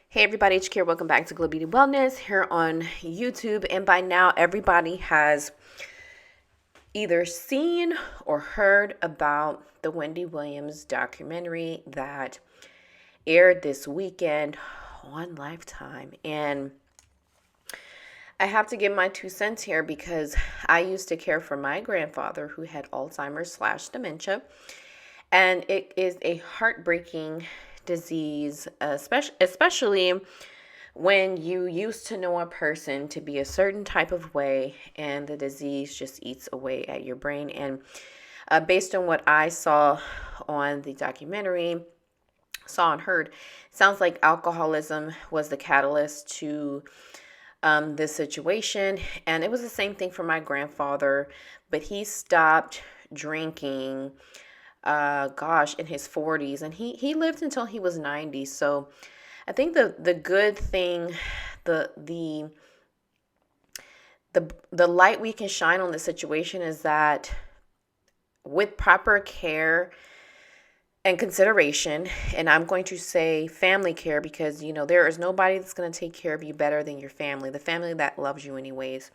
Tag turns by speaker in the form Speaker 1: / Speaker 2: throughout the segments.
Speaker 1: Hey everybody, it's Kier. Welcome back to Glow Beauty Wellness here on YouTube. And by now, everybody has either seen or heard about the Wendy Williams documentary that aired this weekend on Lifetime. And I have to give my 2 cents here because I used to care for my grandfather who had Alzheimer's/dementia. And it is a heartbreaking disease, especially when you used to know a person to be a certain type of way and the disease just eats away at your brain. And based on what I saw on the documentary, saw and heard, sounds like alcoholism was the catalyst to this situation. And it was the same thing for my grandfather, but he stopped drinking in his 40s, and he lived until he was 90. So I think the good thing, the light we can shine on the situation is that with proper care and consideration, and I'm going to say family care because there is nobody that's going to take care of you better than your family, the family that loves you anyways.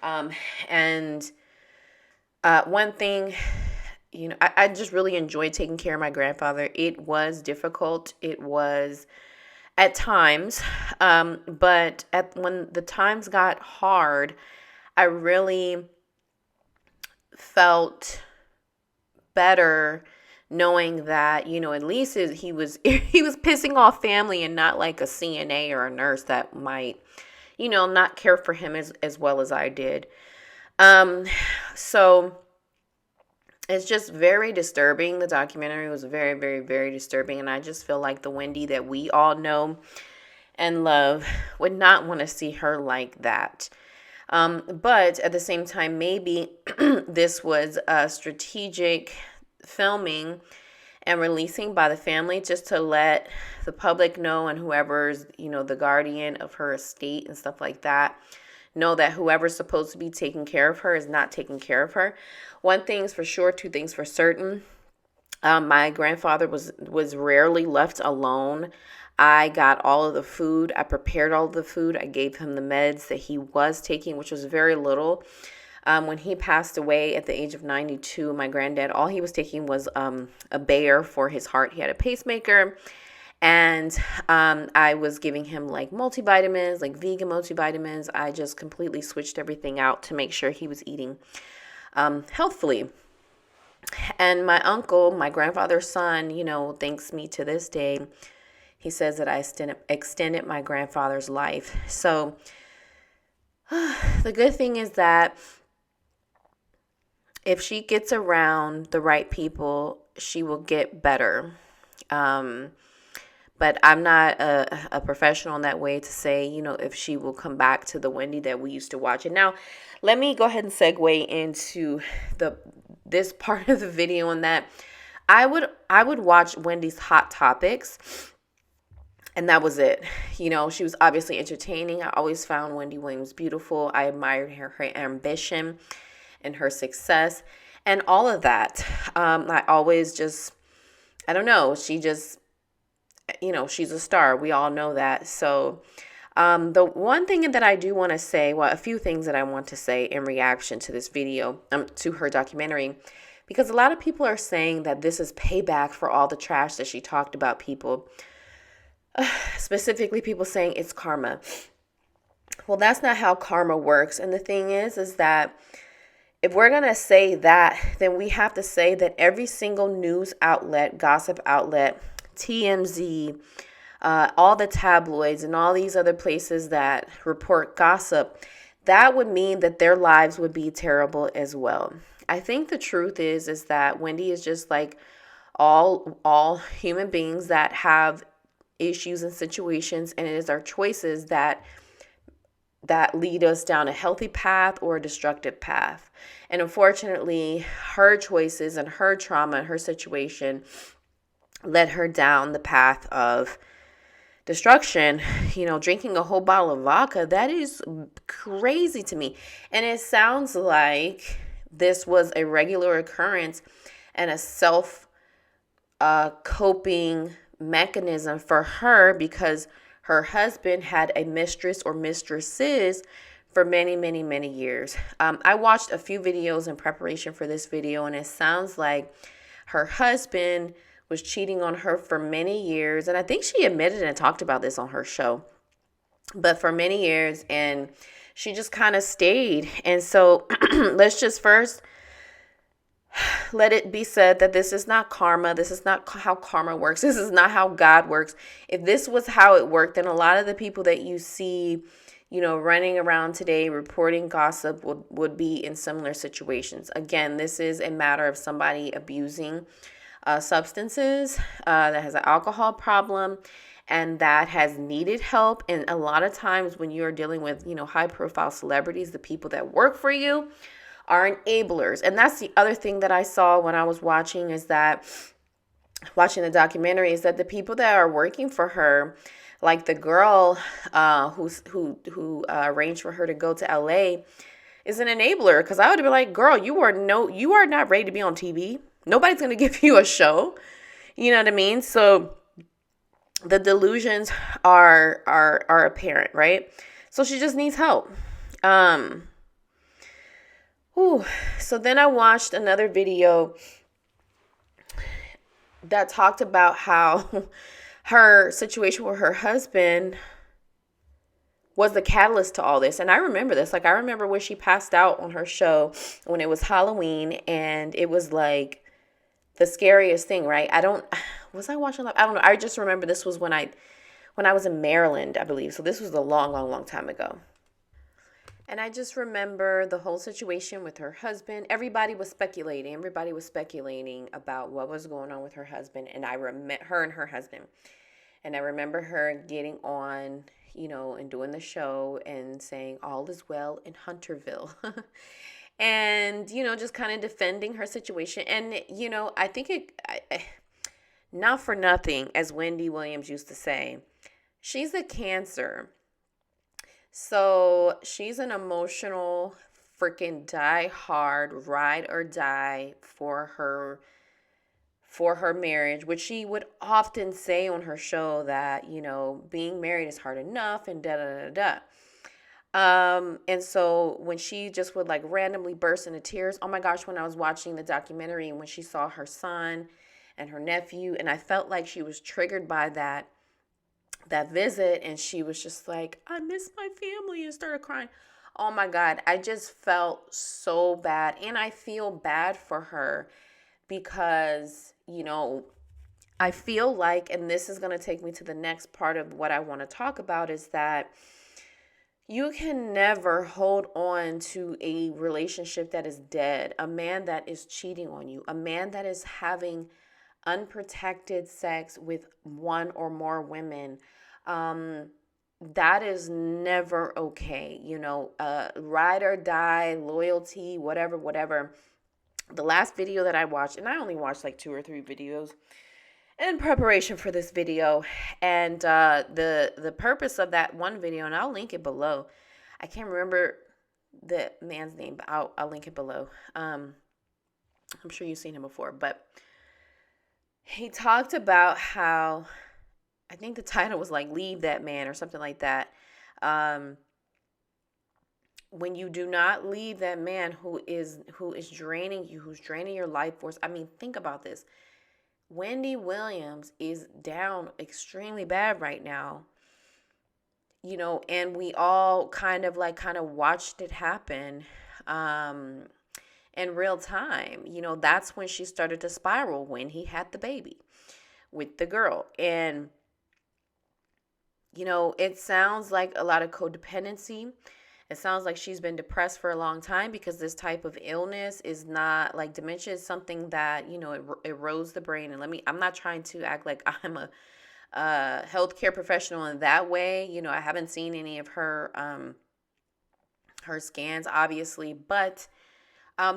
Speaker 1: And one thing, I just really enjoyed taking care of my grandfather. It was difficult. It was at times, but when the times got hard, I really felt better knowing that at least he was he was pissing off family and not like a CNA or a nurse that might not care for him as well as I did. So it's just very disturbing. The documentary was very, very, very disturbing. And I just feel like the Wendy that we all know and love would not want to see her like that. But at the same time, maybe this was a strategic filming and releasing by the family just to let the public know, and whoever's, the guardian of her estate and stuff like that, know that whoever's supposed to be taking care of her is not taking care of her. One thing's for sure, two things for certain. My grandfather was rarely left alone. I got all of the food. I prepared all of the food. I gave him the meds that he was taking, which was very little. When he passed away at the age of 92, my granddad, all he was taking was a Bayer for his heart. He had a pacemaker. And I was giving him like multivitamins, like vegan multivitamins. I just completely switched everything out to make sure he was eating healthfully. And my uncle, my grandfather's son, thanks me to this day. He says that I extended my grandfather's life. So the good thing is that if she gets around the right people, she will get better. But I'm not a professional in that way to say, if she will come back to the Wendy that we used to watch. And now let me go ahead and segue into this part of the video on that. I would watch Wendy's Hot Topics, and that was it. She was obviously entertaining. I always found Wendy Williams beautiful. I admired her ambition and her success and all of that. I always just, I don't know, she just, she's a star. We all know that. So the one thing that I do want to say, well, a few things that I want to say in reaction to this video, to her documentary, because a lot of people are saying that this is payback for all the trash that she talked about people. Specifically, people saying it's karma. Well, that's not how karma works. And the thing is that if we're going to say that, then we have to say that every single news outlet, gossip outlet, TMZ, all the tabloids and all these other places that report gossip, that would mean that their lives would be terrible as well. I think the truth is that Wendy is just like all human beings that have issues and situations, and it is our choices that lead us down a healthy path or a destructive path. And unfortunately, her choices and her trauma and her situation led her down the path of destruction. Drinking a whole bottle of vodka, that is crazy to me. And it sounds like this was a regular occurrence and a self coping mechanism for her, because her husband had a mistress or mistresses for many, many, many years. I watched a few videos in preparation for this video, and it sounds like her husband was cheating on her for many years. And I think she admitted and talked about this on her show, but for many years, and she just kind of stayed. And so let's just first let it be said that this is not karma. This is not how karma works. This is not how God works. If this was how it worked, then a lot of the people that you see, running around today reporting gossip would be in similar situations. Again, this is a matter of somebody abusing substances, that has an alcohol problem, and that has needed help. And a lot of times when you're dealing with, high profile celebrities, the people that work for you are enablers. And that's the other thing that I saw when I was watching the documentary, is that the people that are working for her, like the girl who arranged for her to go to LA, is an enabler. Because I would have been like, girl, you are not ready to be on TV. Nobody's going to give you a show. You know what I mean? So the delusions are apparent, right? So she just needs help. So then I watched another video that talked about how her situation with her husband was the catalyst to all this. And I remember this. Like, I remember when she passed out on her show when it was Halloween, and it was like the scariest thing, right? Was I watching live? I don't know. I just remember this was when I was in Maryland, I believe. So this was a long, long, long time ago. And I just remember the whole situation with her husband. Everybody was speculating. About what was going on with her husband. And her and her husband. And I remember her getting on, and doing the show and saying all is well in Hunterville. And, just kind of defending her situation. And, I think not for nothing, as Wendy Williams used to say, she's a Cancer. So she's an emotional, freaking die hard, ride or die for her marriage, which she would often say on her show that, being married is hard enough and da da da da. And so when she just would like randomly burst into tears, oh my gosh, when I was watching the documentary and when she saw her son and her nephew, and I felt like she was triggered by that visit, and she was just like, I miss my family, and started crying. Oh my God, I just felt so bad, and I feel bad for her because, I feel like, and this is going to take me to the next part of what I want to talk about, is that you can never hold on to a relationship that is dead, a man that is cheating on you, a man that is having unprotected sex with one or more women. That is never okay. Ride or die, loyalty, whatever. The last video that I watched, and I only watched like 2 or 3 videos in preparation for this video, and the purpose of that one video, and I'll link it below. I can't remember the man's name, but I'll link it below. I'm sure you've seen him before, but he talked about how, I think the title was like "Leave That Man" or something like that. When you do not leave that man who is draining you, who's draining your life force. I mean, think about this. Wendy Williams is down extremely bad right now. And we all kind of watched it happen in real time. That's when she started to spiral, when he had the baby with the girl. And it sounds like a lot of codependency. It sounds like she's been depressed for a long time, because this type of illness is not like dementia, is something that, it erodes the brain. And I'm not trying to act like I'm a healthcare professional in that way. I haven't seen any of her scans, obviously, but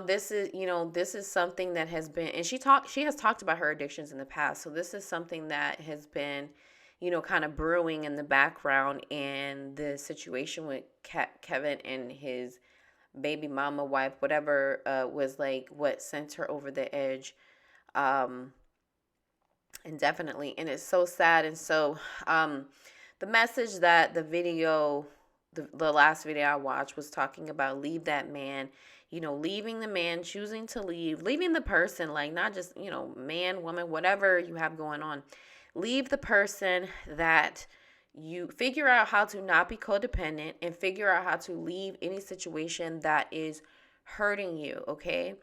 Speaker 1: this is something that has been, and she has talked about her addictions in the past. So this is something that has been, kind of brewing in the background, and the situation with Kevin and his baby mama wife, whatever, was like what sent her over the edge. And definitely, and it's so sad. And so, The message that the last video I watched was talking about leave that man, leaving the man, choosing to leave, leaving the person, like not just, man, woman, whatever you have going on. Leave the person that you figure out how to not be codependent and figure out how to leave any situation that is hurting you, okay?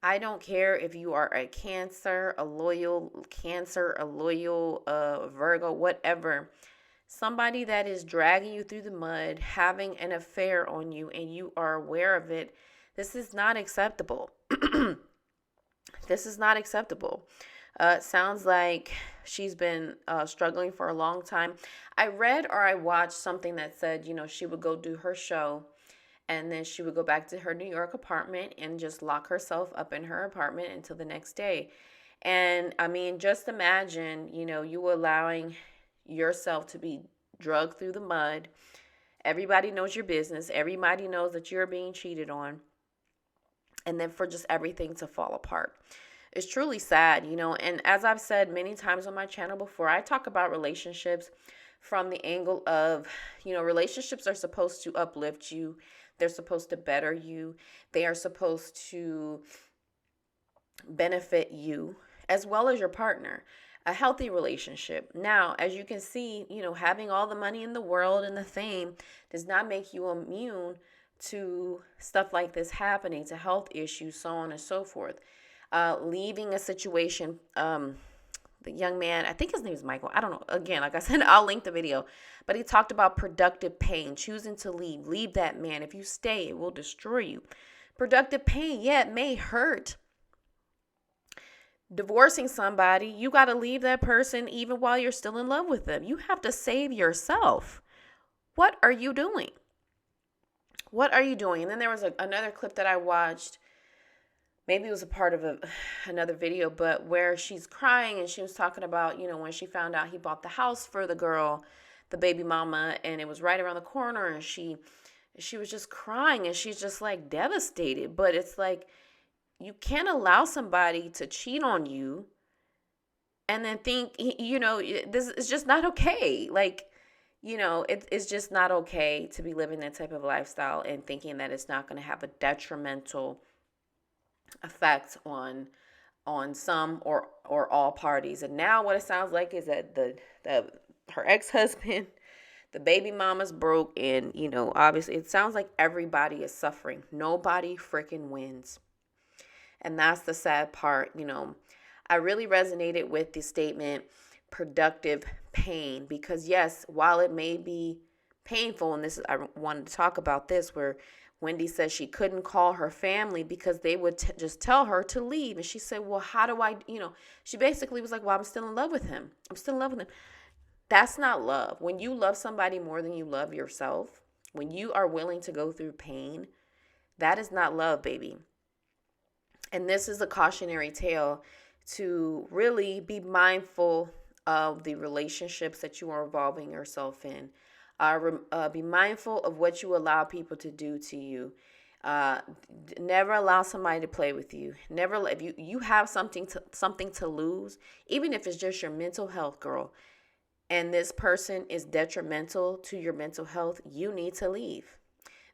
Speaker 1: I don't care if you are a loyal Virgo, whatever. Somebody that is dragging you through the mud, having an affair on you, and you are aware of it, this is not acceptable. This is not acceptable. Sounds like she's been struggling for a long time. I read or I watched something that said, she would go do her show and then she would go back to her New York apartment and just lock herself up in her apartment until the next day. And I mean, just imagine, you allowing yourself to be drugged through the mud. Everybody knows your business. Everybody knows that you're being cheated on. And then for just everything to fall apart. It's truly sad, and as I've said many times on my channel before, I talk about relationships from the angle of, relationships are supposed to uplift you. They're supposed to better you. They are supposed to benefit you as well as your partner. A healthy relationship. Now, as you can see, having all the money in the world and the fame does not make you immune to stuff like this happening, to health issues, so on and so forth. Leaving a situation, the young man, I think his name is Michael. I don't know. Again, like I said, I'll link the video. But he talked about productive pain, choosing to leave. Leave that man. If you stay, it will destroy you. Productive pain, yeah, it may hurt. Divorcing somebody, you got to leave that person even while you're still in love with them. You have to save yourself. What are you doing? What are you doing? And then there was another clip that I watched. Maybe it was a part of another video, but where she's crying and she was talking about, when she found out he bought the house for the girl, the baby mama, and it was right around the corner, and she was just crying and she's just like devastated. But it's like, you can't allow somebody to cheat on you and then think, this is just not okay. Like, it's just not okay to be living that type of lifestyle and thinking that it's not going to have a detrimental effect on some or all parties. And now what it sounds like is that her ex-husband, the baby mama's broke, and obviously it sounds like everybody is suffering. Nobody freaking wins. And that's the sad part. I really resonated with the statement productive pain, because yes, while it may be painful, and I wanted to talk about this, where Wendy says she couldn't call her family because they would just tell her to leave. And she said, well, how do I, she basically was like, well, I'm still in love with him. I'm still in love with him. That's not love. When you love somebody more than you love yourself, when you are willing to go through pain, that is not love, baby. And this is a cautionary tale to really be mindful of the relationships that you are involving yourself in. Be mindful of what you allow people to do to you. Never allow somebody to play with you. Never, if you have something to lose, even if it's just your mental health, girl, and this person is detrimental to your mental health, you need to leave.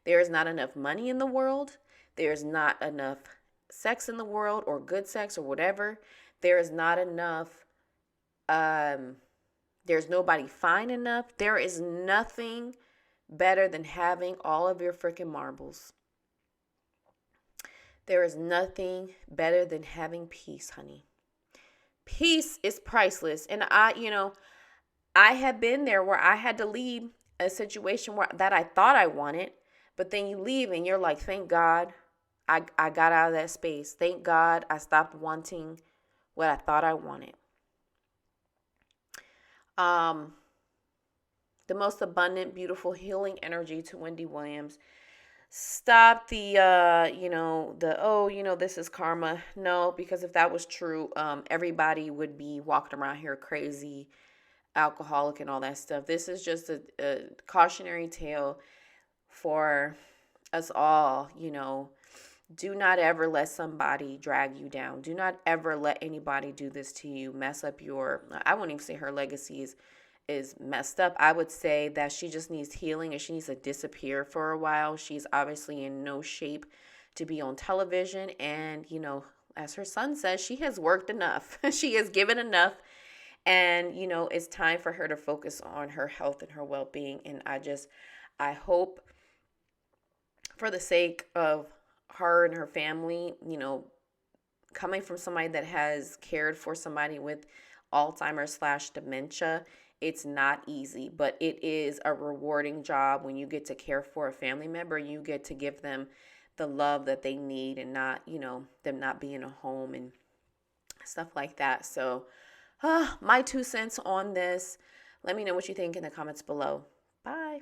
Speaker 1: There is not enough money in the world. There's not enough sex in the world, or good sex, or whatever. There is not enough. There's nobody fine enough. There is nothing better than having all of your freaking marbles. There is nothing better than having peace, honey. Peace is priceless. And I have been there where I had to leave a situation that I thought I wanted, but then you leave and you're like, thank God I got out of that space. Thank God I stopped wanting what I thought I wanted. The most abundant, beautiful, healing energy to Wendy Williams. Stop the, this is karma. No, because if that was true, everybody would be walking around here crazy, alcoholic, and all that stuff. This is just a cautionary tale for us all. Do not ever let somebody drag you down. Do not ever let anybody do this to you, mess up I wouldn't even say her legacy is messed up. I would say that she just needs healing and she needs to disappear for a while. She's obviously in no shape to be on television. And, as her son says, she has worked enough. She has given enough. And, it's time for her to focus on her health and her well being. And I hope for the sake of her and her family, coming from somebody that has cared for somebody with Alzheimer's/dementia, it's not easy, but it is a rewarding job when you get to care for a family member. You get to give them the love that they need and not, them not being a home and stuff like that. So, my 2 cents on this. Let me know what you think in the comments below. Bye.